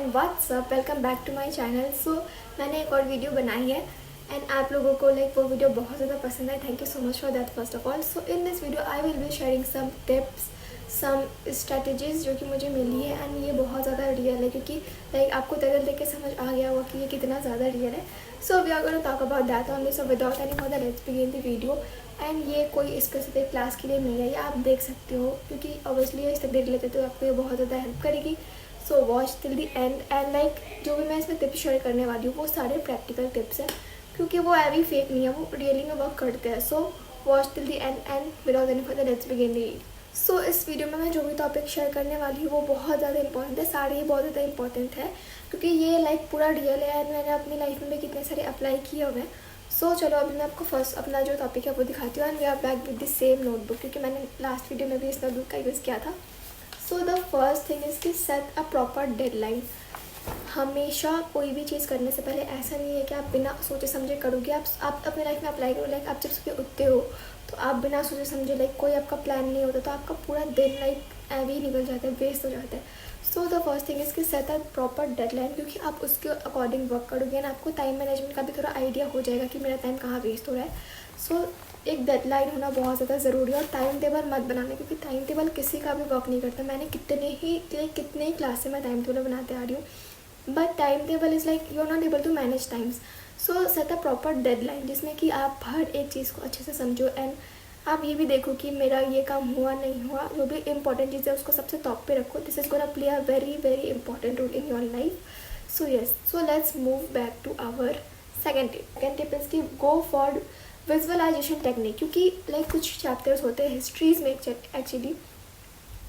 WhatsApp, welcome back to my channel. So मैंने एक और वीडियो बनाई है एंड आप लोगों को वो वीडियो बहुत ज़्यादा पसंद है। Thank you so much for that first of all. So in this video I will be sharing some tips, some strategies जो कि मुझे मिली है एंड ये बहुत ज़्यादा रियल है क्योंकि आपको टाइटल देख के समझ आ गया होगा कि ये कितना ज़्यादा रियल है। So we are going to talk about that only. So without any further let's begin the video. And ये कोई स्पेसिफिक क्लास के लिए नहीं है, ये आप देख सकते हो क्योंकि ऑब्वियसली इस तक देख लेते तो आपको ये बहुत ज़्यादा हेल्प करेगी। सो watch till the and and जो भी मैं इसमें टिप्स शेयर करने वाली हूँ वो सारे प्रैक्टिकल टिप्स हैं क्योंकि वो अभी फेक नहीं है, वो रियली में वर्क करते हैं। So watch till the end without any further let's begin the. So इस वीडियो में मैं जो भी टॉपिक शेयर करने वाली हूँ वो बहुत ज़्यादा इंपॉर्टेंट है, सारे ही बहुत ज़्यादा इंपॉर्टेंट है क्योंकि ये पूरा रियल है एंड मैंने अपनी लाइफ में भी कितने सारे अप्लाई किए हुए हैं। सो चलो अभी मैं आपको फर्स्ट अपना जो टॉपिक है वो दिखाती हूँ and we are back with the same notebook क्योंकि मैंने लास्ट वीडियो में भी इस नोटबुक का यूज़ किया था। So the first thing is कि सेट अ प्रॉपर डेडलाइन। हमेशा कोई भी चीज़ करने से पहले ऐसा नहीं है कि आप बिना सोचे समझे करोगे। आप अपने लाइफ में अप्लाई करो। आप जब सुबह उठते हो तो आप बिना सोचे समझे कोई आपका प्लान नहीं होता तो आपका पूरा दिन ऐसे ही निकल जाता है, वेस्ट हो जाता है। So the first thing is कि सेट अ प्रॉपर डेडलाइन क्योंकि आप उसके अकॉर्डिंग वर्क करोगे एंड आपको टाइम मैनेजमेंट का भी थोड़ा आइडिया हो जाएगा कि मेरा टाइम कहाँ वेस्ट हो रहा है। सो एक डेडलाइन होना बहुत ज़्यादा ज़रूरी है और टाइम टेबल मत बनाना क्योंकि टाइम टेबल किसी का भी वर्क नहीं करता। मैंने कितने ही क्लास से मैं टाइम टेबल बनाते आ रही हूँ but time table is you are not able to manage times. So set a proper deadline जिसमें कि आप हर एक चीज़ को अच्छे से समझो एंड आप ये भी देखो कि मेरा ये काम हुआ नहीं हुआ। जो भी इंपॉर्टेंट चीज़ है उसको सबसे टॉप पे रखो। This is gonna play a very very important role in your life. So yes, so let's move back to our second tip. Second tip is कि गो फॉर विजुअलाइजेशन टेक्निक क्योंकि कुछ chapters होते हैं histories में actually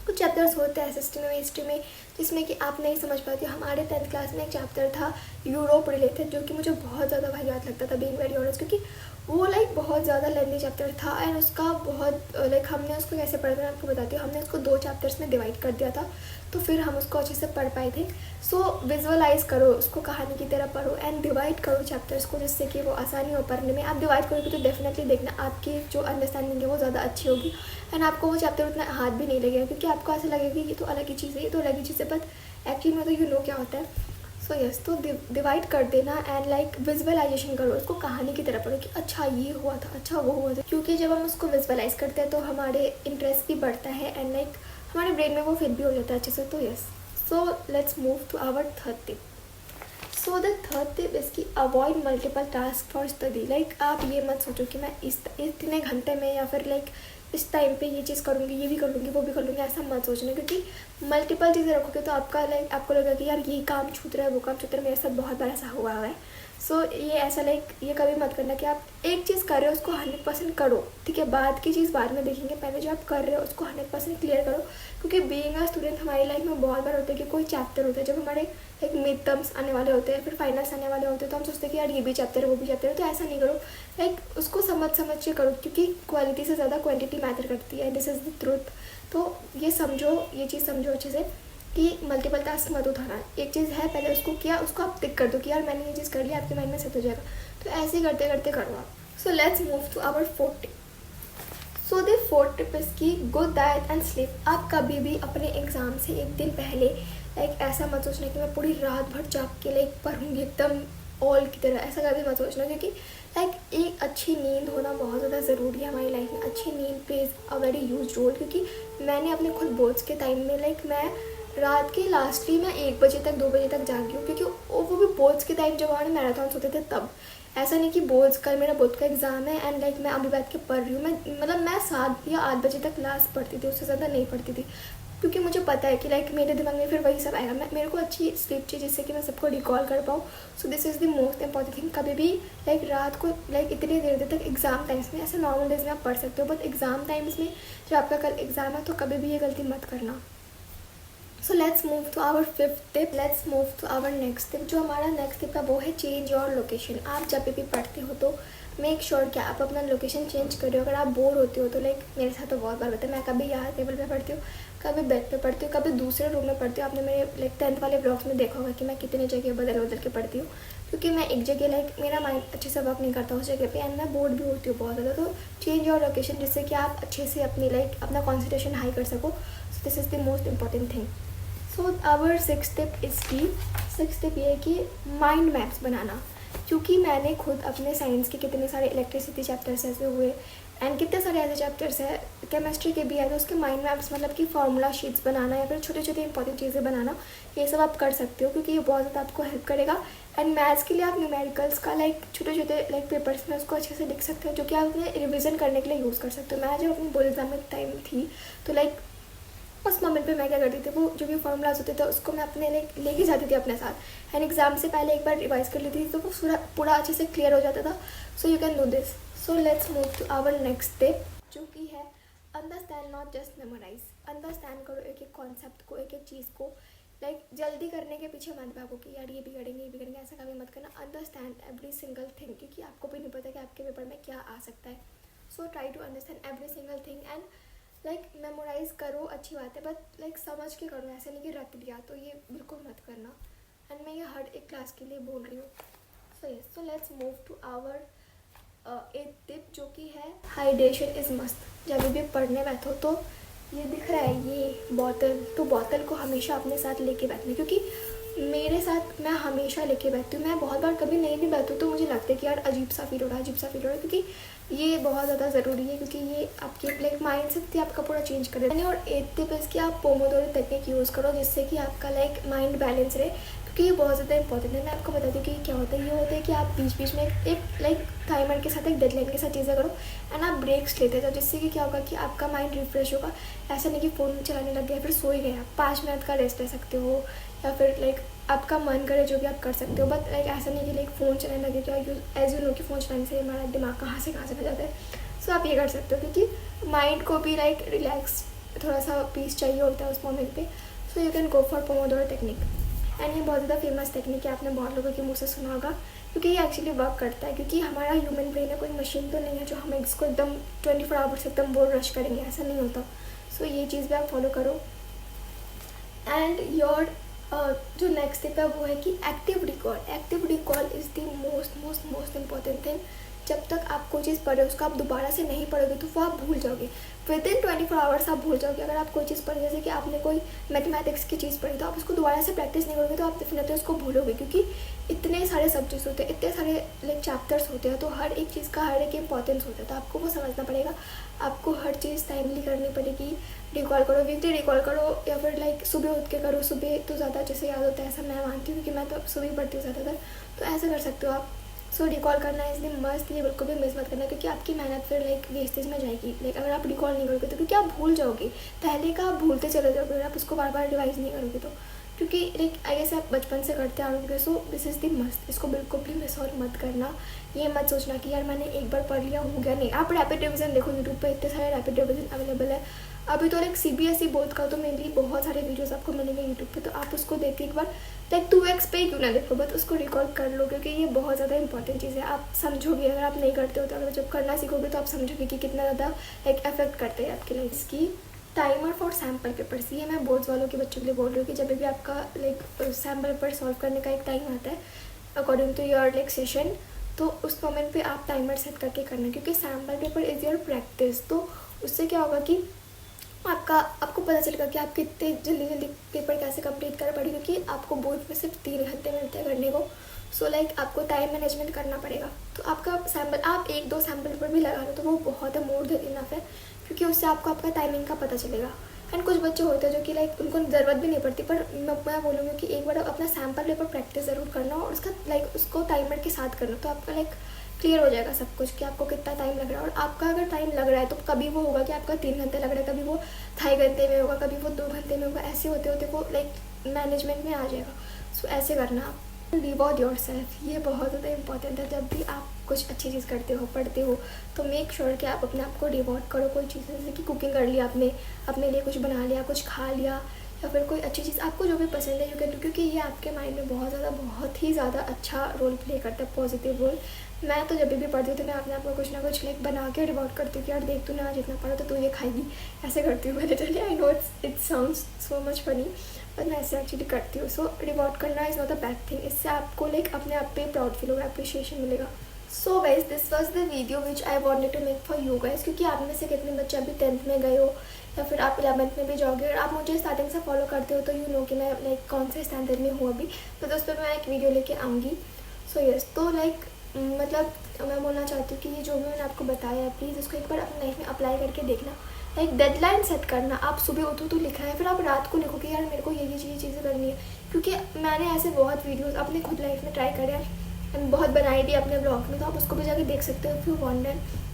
कुछ chapters होते हैं history में जिसमें कि आप नहीं समझ पाते। हमारे 10th क्लास में एक चैप्टर था यूरोप रिलेटेड जो कि मुझे बहुत ज़्यादा वाहियात लगता था, बीइंग वेरी ऑनेस्ट, क्योंकि वो बहुत ज़्यादा लेंथी चैप्टर था एंड उसका बहुत हमने उसको कैसे पढ़ा था मैं आपको बताती हूँ। हमने उसको 2 चैप्टर्स में डिवाइड कर दिया था तो फिर हम उसको अच्छे से पढ़ पाए थे। सो विजुअलाइज करो उसको, कहानी की तरह पढ़ो एंड डिवाइड करो चैप्टर्स को जिससे कि वो आसानी हो पढ़ने में। आप डिवाइड करोगे तो डेफिनेटली देखना आपकी जो अंडरस्टैंडिंग है वो ज़्यादा अच्छी होगी एंड आपको वो चैप्टर उतना हाथ भी नहीं लगेगा क्योंकि आपको ऐसा लगेगा कि ये तो अलग ही चीज़ है, ये तो अलग ही चीज़ है, बट एक्चुअली में तो यू नो क्या होता है। सो यस, तो डिवाइड कर देना एंड विजुअलाइजेशन करो उसको, कहानी की तरह पढ़ो कि अच्छा ये हुआ था, अच्छा वो हुआ था, क्योंकि जब हम उसको विजुअलाइज करते हैं तो हमारे इंटरेस्ट भी बढ़ता है एंड हमारे ब्रेन में वो फिट भी हो जाता है अच्छे से। तो yes, so let's move to our third tip. So the third tip is कि avoid multiple task for study. आप ये मत सोचो कि मैं इतने घंटे में या फिर इस टाइम पे ये चीज़ करूँगी, ये भी कर लूँगी, वो भी कर लूँगी, ऐसा मत सोचना क्योंकि मल्टीपल चीज़ें रखोगे तो आपका आपको लगेगा कि यार ये काम छूट रहा है, वो काम छूट रहा है। मेरे साथ बहुत बार ऐसा हुआ है। सो ये ऐसा ये कभी मत करना कि आप एक चीज़ कर रहे हो उसको 100% करो, ठीक है, बाद की चीज़ बाद में देखेंगे, पहले जो आप कर रहे हो उसको 100% क्लियर करो क्योंकि बीइंग अ स्टूडेंट हमारी लाइफ में बहुत बार होता है कि कोई चैप्टर होता है जब हमारे मिड टर्म्स आने वाले होते हैं, फिर फाइनल्स आने वाले होते हैं तो हम सोचते हैं कि यार ये भी चैप्टर है, वो भी चैप्टर है। तो ऐसा नहीं करो, उसको समझ के करो क्योंकि क्वालिटी से ज़्यादा क्वांटिटी मैटर करती है। This is the truth. तो ये चीज़ समझो अच्छे से कि मल्टीपल टास्क मत उठाना। एक चीज़ है पहले उसको किया, उसको आप टिक कर दो कि यार मैंने ये चीज़ कर लिया, आपके माइंड में सेट हो जाएगा। तो ऐसे ही करते करते करो आप। So let's move to our fourth tip. So the fourth tip is की गुड डाइट एंड स्लीप। आप कभी भी अपने एग्ज़ाम से एक दिन पहले ऐसा मत सोचना कि मैं पूरी रात भर जाग के पढ़ूंगी एकदम ऑल की तरह, ऐसा कभी मत सोचना क्योंकि एक अच्छी नींद होना बहुत ज़्यादा ज़रूरी है हमारी लाइफ में। अच्छी नींद plays a very huge role क्योंकि मैंने अपने खुद बोर्ड्स के टाइम में मैं रात के लास्टली मैं 1 बजे तक 2 बजे तक जागी हूँ क्योंकि वो भी बोर्ड्स के टाइम जब हमारे मैराथन्स होते थे तब। ऐसा नहीं कि मेरा बोर्ड का एग्ज़ाम है एंड मैं अभी बैठ के पढ़ रही हूँ। मैं 7 या 8 बजे तक क्लास पढ़ती थी, उससे ज़्यादा नहीं पढ़ती थी क्योंकि मुझे पता है कि मेरे दिमाग में फिर वही सब आएगा। मेरे को अच्छी स्लीप चाहिए जिससे कि मैं सबको रिकॉल कर पाऊँ। सो this is the most important thing. कभी भी रात को इतनी देर तक एग्ज़ाम टाइम्स में, ऐसे नॉर्मल डेज में आप पढ़ सकते हो बट एग्ज़ाम टाइम्स में जब आपका कल एग्ज़ाम है तो कभी भी ये गलती मत करना। So let's move to our fifth tip. Let's move to our next tip. जो हमारा नेक्स्ट टिप है वो है चेंज योर लोकेशन। आप जब भी पढ़ते हो तो मेक श्योर कि आप अपना लोकेशन चेंज करो। अगर आप बोर होते हो तो मेरे साथ तो बहुत बार होता है, मैं कभी यहाँ टेबल पे पढ़ती हूँ, कभी बेड पे पढ़ती हूँ, कभी दूसरे रूम में पढ़ती हूँ। आपने मेरे 10th वाले ब्लॉग्स में देखा होगा कि मैं कितनी जगह बदल के पढ़ती हूँ क्योंकि मैं एक जगह मेरा माइंड अच्छे से वर्क नहीं करता उस जगह पे एंड मैं बोर्ड भी होती हूँ बहुत ज़्यादा। तो चेंज योर लोकेशन जिससे कि आप अच्छे से अपनी अपना कॉन्सेंट्रेशन हाई कर सको। So this is the most important thing. So our six tip is की सिक्स टिप ये है कि माइंड मैप्स बनाना। क्योंकि मैंने खुद अपने साइंस के कितने सारे इलेक्ट्रिसिटी चैप्टर्स ऐसे हुए एंड कितने सारे ऐसे चैप्टर्स हैं, केमिस्ट्री के भी है, तो उसके माइंड मैप्स मतलब कि फार्मूला शीट्स बनाना या फिर छोटी छोटी इंपॉर्टेंट चीज़ें बनाना, ये सब आप कर सकते हो क्योंकि ये बहुत ज़्यादा आपको हेल्प करेगा। एंड मैथ्स के लिए आप न्यूमेरिकल्स का छोटे छोटे पेपर्स में उसको अच्छे से लिख सकते हो, जो कि आप अपने रिविज़न करने के लिए यूज़ कर सकते हो। मैं जब अपनी बोर्ड एग्जाम में टाइम थी तो उस मोमेंट पे मैं क्या करती थी, वो जो भी फॉर्मूलाज होते थे उसको मैं अपने लेके जाती थी अपने साथ एंड एग्ज़ाम से पहले एक बार रिवाइज कर लेती थी, तो वो पूरा अच्छे से क्लियर हो जाता था। So you can do this. So let's move to our next step, जो कि है understand not just memorize. Understand करो एक एक कॉन्सेप्ट को, एक एक चीज़ को। जल्दी करने के पीछे मत भागो कि यार ये भी करेंगे, ऐसा कभी मत करना। अंडरस्टैंड एवरी सिंगल थिंग, क्योंकि आपको भी नहीं पता कि आपके पेपर में क्या आ सकता है। So try to understand every single thing and memorize करो, अच्छी बात है, बट समझ के करो, ऐसे नहीं कि रट लिया, तो ये बिल्कुल मत करना। एंड मैं ये हर एक क्लास के लिए बोल रही हूँ। So let's move to our एक टिप, जो कि है हाइड्रेशन इज़ मस्ट। जब भी पढ़ने बैठो तो ये दिख रहा है ये बॉटल, तो बॉटल को हमेशा अपने साथ लेके बैठना, क्योंकि मेरे साथ मैं हमेशा लेके बैठती हूँ। मैं बहुत बार कभी नहीं भी बैठूँ तो मुझे लगता है कि यार अजीब सा फील हो रहा है, क्योंकि ये बहुत ज़्यादा ज़रूरी है, क्योंकि ये आपके माइंड सेट ही आपका पूरा चेंज कर देता है। और एट टिप इसकी आप पोमोडोरो टेक्निक यूज़ करो, जिससे कि आपका माइंड बैलेंस रहे, क्योंकि ये बहुत ज़्यादा इंपॉर्टेंट है। मैं आपको बता दूँ कि क्या होता है। ये होता है कि आप बीच बीच में एक टाइमर के साथ, एक डेडलाइन के साथ चीज़ें करो एंड आप ब्रेक्स लेते जाओ, जिससे कि क्या होगा कि आपका माइंड रिफ्रेश होगा। ऐसा नहीं कि फ़ोन चलाने लग गया फिर सो ही गया, 5 मिनट का रेस्ट ले सकते हो, या फिर आपका मन करे जो भी आप कर सकते हो। बट ऐसा नहीं कि फ़ोन चलाने लगे, क्या एज यू नो कि फ़ोन चलाने से हमारा दिमाग कहाँ से हो जाता है। सो आप ये कर सकते हो, क्योंकि माइंड को भी रिलैक्स, थोड़ा सा पीस चाहिए होता है उस मोमेंट पे। सो you can go for Pomodoro technique. And ये बहुत ज़्यादा फेमस टेक्निक है, आपने बहुत लोगों के मुँह से सुना होगा, क्योंकि ये एक्चुअली वर्क करता है। क्योंकि हमारा ह्यूमन ब्रेन है, कोई मशीन तो नहीं है जो हम इसको एकदम 24 आवर्स एकदम बोल रश करेंगे, ऐसा नहीं होता। सो ये चीज़ भी आप फॉलो करो। एंड योर जो नेक्स्ट स्टेप है वो है कि active recall. Active recall is the most important thing. जब तक आप कोई चीज़ पढ़े उसको आप दोबारा से नहीं पढ़ोगे तो वो आप भूल जाओगे। विदिन 24 आवर्स आप भूल जाओगे। अगर आप कोई चीज़ पढ़ी, जैसे कि आपने कोई मैथमेटिक्स की चीज़ पढ़ी, तो आप उसको दोबारा से प्रैक्टिस नहीं करोगे तो आप डेफिनेटली उसको भूलोगे, क्योंकि इतने सारे सब्जेक्ट्स होते हैं, इतने सारे चैप्टर्स होते हैं, तो हर एक चीज़ का हर एक इंपॉर्टेंस होता है, तो आपको वो समझना पड़ेगा। आपको हर चीज़ टाइमली करनी पड़ेगी। रिकॉल करो, वीकली रिकॉल करो, या फिर सुबह उठ के करो। सुबह तो ज़्यादा अच्छे से याद होता है, ऐसा मैं मानती हूँ, क्योंकि मैं तो सुबह पढ़ती हूँ ज़्यादातर, तो ऐसे कर सकते हो आप। सो रिकॉल करना है इसलिए मस्त, ये बिल्कुल भी मिस मत करना, क्योंकि आपकी मेहनत फिर वेस्टेज में जाएगी। अगर आप रिकॉल नहीं करोगे तो, क्योंकि आप भूल जाओगे, पहले का आप भूलते चले जाओगे अगर आप उसको बार बार रिवाइज नहीं करोगे तो, क्योंकि आई गेस आप बचपन से करते आ रहे होंगे। सो दिस इज़ द मस्ट, इसको बिल्कुल भी मिस और मत करना। ये मत सोचना कि यार मैंने एक बार पढ़ लिया, हो गया। नहीं, आप रैपिड रिविजन देखो, यूट्यूब पर इतने सारे रैपिड रिविजन अवेलेबल है। अभी तो CBSE बोर्ड का तो मेनली बहुत सारे वीडियोस आपको मिलेंगे यूट्यूब पे, तो आप उसको देख के एक बार 2x पे ही क्यों ना देखो, बट उसको रिकॉर्ड कर लो, क्योंकि ये बहुत ज़्यादा इंपॉर्टेंट चीज़ है। आप समझोगे, अगर आप नहीं करते हो तो अगर जब करना सीखोगे तो आप समझोगे कि कितना ज़्यादा अफेक्ट करते हैं आपके लाइफ की। टाइमर फॉर सैम्पल पेपर्स, ये मैं बोर्ड्स वालों के बच्चों के लिए बोल रही हूँ कि जब भी आपका सैम्पल पेपर सॉल्व करने का एक टाइम आता है अकॉर्डिंग टू योर सेशन, तो उस मोमेंट पे आप टाइमर सेट करके करना, क्योंकि sample paper is your practice. तो उससे क्या होगा कि आपको पता चलेगा कि आप कितने जल्दी पेपर कैसे कंप्लीट कर पड़े, क्योंकि आपको बोर्ड में सिर्फ 3 घंटे मिलते हैं करने को। सो आपको टाइम मैनेजमेंट करना पड़ेगा। तो आपका सैम्पल, आप 1-2 सैम्पल पेपर भी लगा लो तो वो बहुत है, मोर देन इनफ है, क्योंकि उससे आपको आपका टाइमिंग का पता चलेगा। एंड कुछ बच्चे होते हैं जो कि उनको ज़रूरत भी नहीं पड़ती, पर मैं बोलूँगी कि एक बार अपना सैम्पल पेपर प्रैक्टिस ज़रूर करना, और उसका उसको टाइमर के साथ करना, तो आपका क्लियर हो जाएगा सब कुछ कि आपको कितना टाइम लग रहा है। और आपका अगर टाइम लग रहा है तो कभी वो होगा कि आपका 3 घंटे लग रहा है, कभी वो 2.5 घंटे में होगा, कभी वो 2 घंटे में होगा। ऐसे होते होते वो मैनेजमेंट में आ जाएगा। सो ऐसे करना आप। रिवॉर्ड योर सेल्फ, ये बहुत ज़्यादा इंपॉर्टेंट है। जब भी आप कुछ अच्छी चीज़ करते हो, पढ़ते हो, तो मेक श्योर कि आप अपने आप को रिवॉर्ड करो। कोई चीज़ जैसे कि कुकिंग कर लिया आपने, अपने लिए कुछ बना लिया, कुछ खा लिया, या फिर कोई अच्छी चीज़ आपको जो भी पसंद है यू कैन डू, क्योंकि ये आपके माइंड में बहुत ही ज़्यादा अच्छा रोल प्ले करता है, पॉजिटिव रोल। मैं तो जब भी पढ़ती हूँ तो मैं अपने आप को कुछ ना कुछ बना के रिवॉर्ड करती हूँ कि यार देख तूने आज इतना पढ़ा तो तू ये खाएगी, ऐसे करती हूँ मैं literally. I know it sounds so much funny, पर मैं ऐसे एक्चुअली करती हूँ। सो रिवॉर्ड करना is not a bad thing, इससे आपको अपने आप पे प्राउड फील होगा, अप्रिशिएशन मिलेगा। So guys, this was the video which I wanted to make for you guys, क्योंकि आप में से कितने बच्चे अभी 10th में गए हो या फिर आप 11th में भी जाओगे। अगर आप मुझे स्टार्टिंग से फॉलो करते हो तो यू नो कि मैं लाइक कौन से स्टैंडर्ड में हूँ अभी, तो उस पर मैं एक वीडियो लेके आऊँगी। सो यस, तो लाइक मतलब मैं बोलना चाहती हूँ कि ये जो भी मैंने आपको बताया है प्लीज़ इसको एक बार अपनी लाइफ में अप्लाई करके देखना। लाइक डेडलाइन सेट करना, आप सुबह उठो तो लिखना है, फिर आप रात को लिखो कि यार मेरे को ये चीज़ें करनी है। क्योंकि मैंने ऐसे बहुत वीडियोस अपने खुद लाइफ में ट्राई करे हैं, बहुत बनाई भी अपने ब्लॉग में, तो आप उसको भी जाके देख सकते हो इफ़ यू वांट दैट।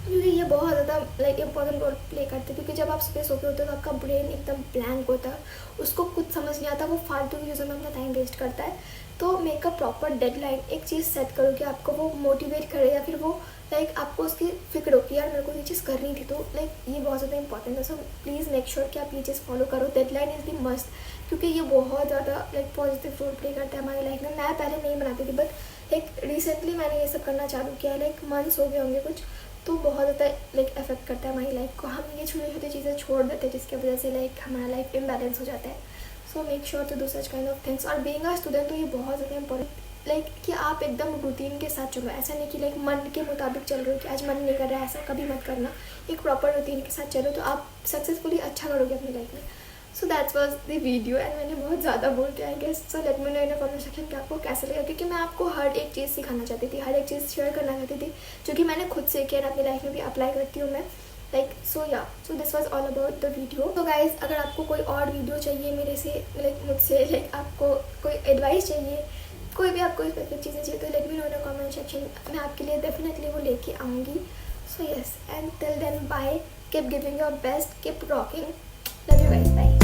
क्योंकि ये बहुत ज़्यादा लाइक इंपॉर्टेंट रोल प्ले करते हैं, क्योंकि जब आप सुबह सो के होते हो तो आपका ब्रेन एकदम ब्लैंक होता है, उसको कुछ समझ नहीं आता, वो फालतू की चीज़ों में अपना टाइम वेस्ट करता है। तो मेक अ प्रॉपर डेडलाइन, एक चीज़ सेट करो कि आपको वो मोटिवेट करे या फिर वो लाइक आपको उसकी फिक्र हो कि यार मेरे को ये चीज़ करनी थी। तो लाइक ये बहुत ज़्यादा इंपॉर्टेंट है। सो प्लीज़ मेक श्योर कि आप ये चीज़ फॉलो करो। डेडलाइन इज़ दी मस्ट, क्योंकि ये बहुत ज़्यादा लाइक पॉजिटिव रोल प्ले करता है हमारी लाइफ में। मैं पहले नहीं बनाती थी, बट लाइक रिसेंटली मैंने ये सब करना चालू किया, लाइक मंथ्स हो गए होंगे कुछ, तो बहुत ज़्यादा लाइक इफेक्ट करता है हमारी लाइफ को। हम ये छोटी छोटी चीज़ें छोड़ देते हैं जिसकी वजह से लाइक हमारा लाइफ इम्बैलेंस हो जाता है। So make sure to do such kind of things. और बीइंग अ स्टूडेंट तो ये बहुत ज़्यादा इंपॉर्टेंट, लाइक कि आप एकदम रूटीन के साथ चलो, ऐसा नहीं कि लाइक मन के मुताबिक चल रहे हो कि आज मन नहीं कर रहा है, ऐसा कभी मत करना। एक प्रॉपर रूटीन के साथ चलो तो आप सक्सेसफुली अच्छा करोगे अपनी लाइफ में। So that's was the video and मैंने बहुत ज़्यादा बोल के I guess. So let me know in the comment section कि आपको कैसा लगा, क्योंकि मैं आपको हर एक चीज़ सिखाना चाहती थी, हर एक चीज़ शेयर करना चाहती थी जो कि मैंने खुद सीखी और अपनी लाइफ में भी अप्लाई करती हूँ मैं। लाइक सो या, so this was all about the video. तो गाइज अगर आपको कोई और वीडियो चाहिए मेरे से, लाइक मुझसे, लाइक आपको कोई एडवाइस चाहिए, कोई भी आपको स्पेसिफिक चीज़ें चाहिए, तो let me know in the comment section, मैं आपके लिए डेफिनेटली वो लेके आऊँगी। So yes, and till then bye, keep giving your best, keep rocking, love you guys, bye.